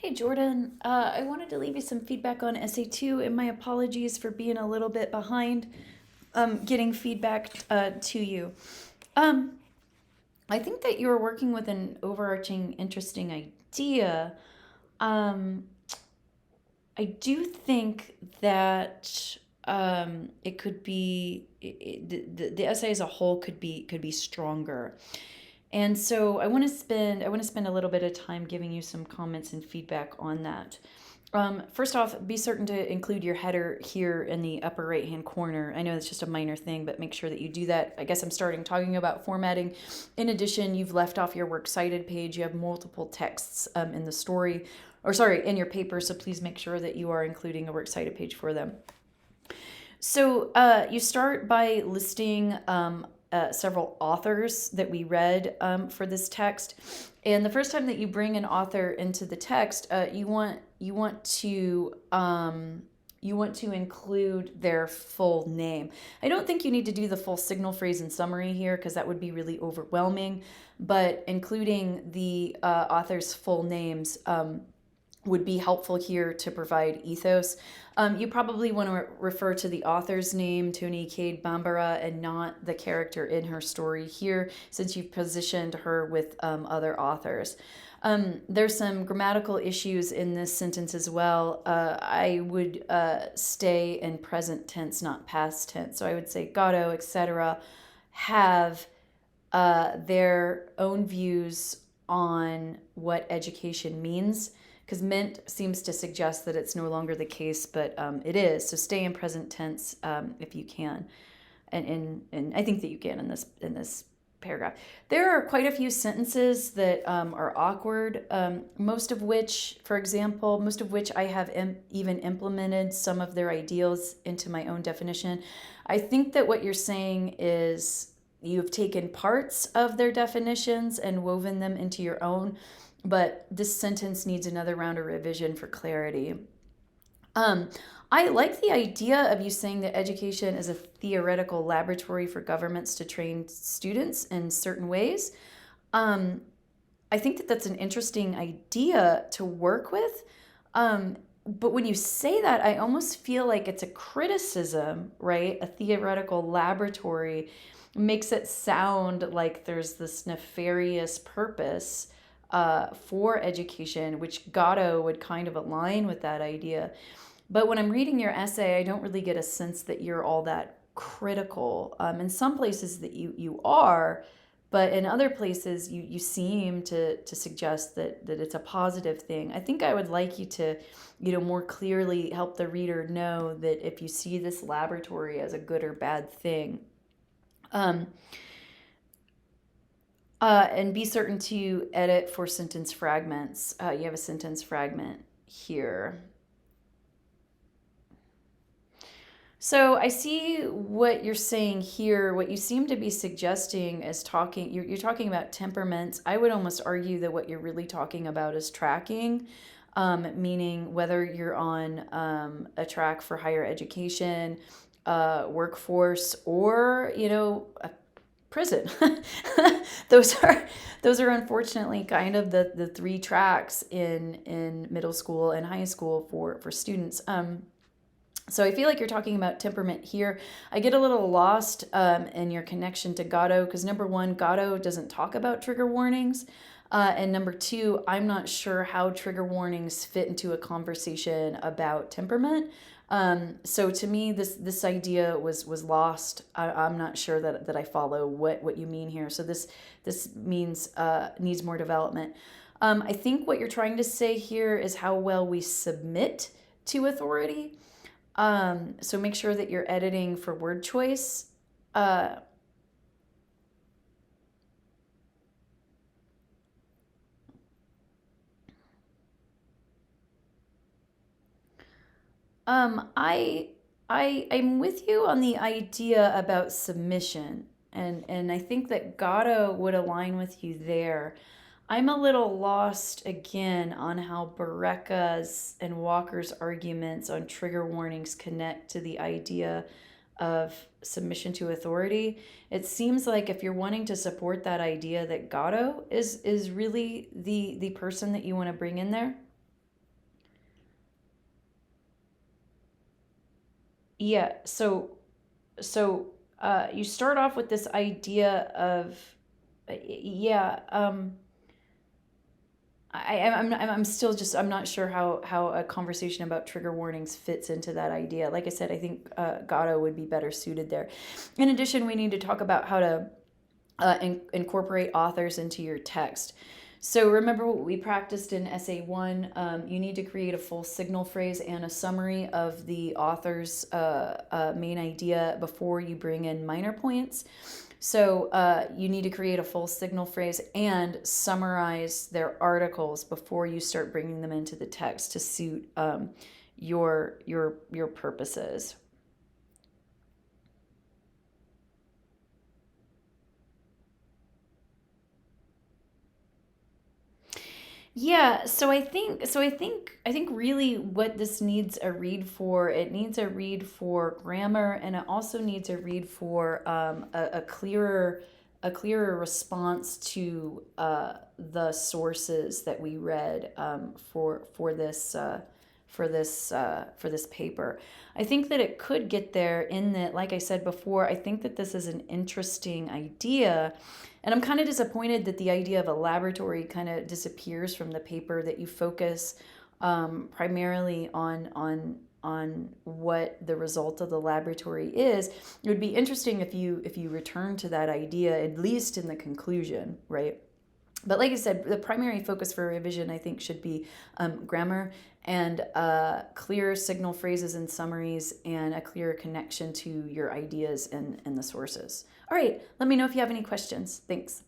Hey Jordan, I wanted to leave you some feedback on SA2 and my apologies for being a little bit behind getting feedback to you. Um, I think that you were working with an overarching, interesting idea. Um, I do think that it could be the essay as a whole could be stronger. And so I want to spend a little bit of time giving you some comments and feedback on that. First off, be certain to include your header here in the upper right hand corner. I know it's just a minor thing, but make sure that you do that. I guess I'm starting talking about formatting. In addition, you've left off your works cited page. You have multiple texts in the story, or sorry, in your paper. So please make sure that you are including a works cited page for them. So you start by listing several authors that we read for this text, and the first time that you bring an author into the text, you want to include their full name. I don't think you need to do the full signal phrase and summary here because that would be really overwhelming, but including the author's full names would be helpful here to provide ethos. You probably want to refer to the author's name, Toni Cade Bambara, and not the character in her story here, since you've positioned her with other authors. There's some grammatical issues in this sentence as well. I would stay in present tense, not past tense. So I would say Gatto, etc., have their own views on what education means, because meant seems to suggest that it's no longer the case, but it is. So stay in present tense if you can, and I think that you can in this paragraph. There are quite a few sentences that are awkward. For example, most of which I have even implemented some of their ideals into my own definition. I think that what you're saying is you've taken parts of their definitions and woven them into your own, but this sentence needs another round of revision for clarity. Um, I like the idea of you saying that education is a theoretical laboratory for governments to train students in certain ways. Um, I think that that's an interesting idea to work with. But when you say that, I almost feel like it's a criticism, right? A theoretical laboratory makes it sound like there's this nefarious purpose for education, which Gatto would kind of align with that idea. But when I'm reading your essay, I don't really get a sense that you're all that critical. In some places that you are, but in other places you seem to suggest that it's a positive thing. I think I would like you to, more clearly help the reader know that if you see this laboratory as a good or bad thing. Um, and be certain to edit for sentence fragments. You have a sentence fragment here. So I see what you're saying here. What you seem to be suggesting is you're talking about temperaments. I would almost argue that what you're really talking about is tracking, meaning whether you're on a track for higher education, workforce, or, a prison. those are those are unfortunately kind of the three tracks in middle school and high school for students. So I feel like you're talking about temperament here. I get a little lost in your connection to Gatto because number one, Gatto doesn't talk about trigger warnings. And number two, I'm not sure how trigger warnings fit into a conversation about temperament. So to me, this idea was lost. I'm not sure that I follow what you mean here. So this means needs more development. I think what you're trying to say here is how well we submit to authority. So make sure that you're editing for word choice. Uh, I I'm with you on the idea about submission, and I think that Gatto would align with you there. I'm a little lost again on how Barreca's and Walker's arguments on trigger warnings connect to the idea of submission to authority. It seems like if you're wanting to support that idea that Gatto is really the person that you want to bring in there. Yeah, you start off with this idea of yeah, I'm still just, I'm not sure how a conversation about trigger warnings fits into that idea. Like I said, I think Gatto would be better suited there. In addition, we need to talk about how to incorporate authors into your text. So remember what we practiced in Essay 1. You need to create a full signal phrase and a summary of the author's main idea before you bring in minor points. So you need to create a full signal phrase and summarize their articles before you start bringing them into the text to suit your purposes. Yeah, so I think really what this needs a read for, it needs a read for grammar, and it also needs a read for a clearer response to the sources that we read for this paper. I think that it could get there in that, like I said before, I think that this is an interesting idea. And I'm kind of disappointed that the idea of a laboratory kind of disappears from the paper, that you focus primarily on what the result of the laboratory is. It would be interesting if you return to that idea, at least in the conclusion, right? But like I said, the primary focus for revision, I think, should be grammar and clear signal phrases and summaries, and a clear connection to your ideas and the sources. All right, let me know if you have any questions. Thanks.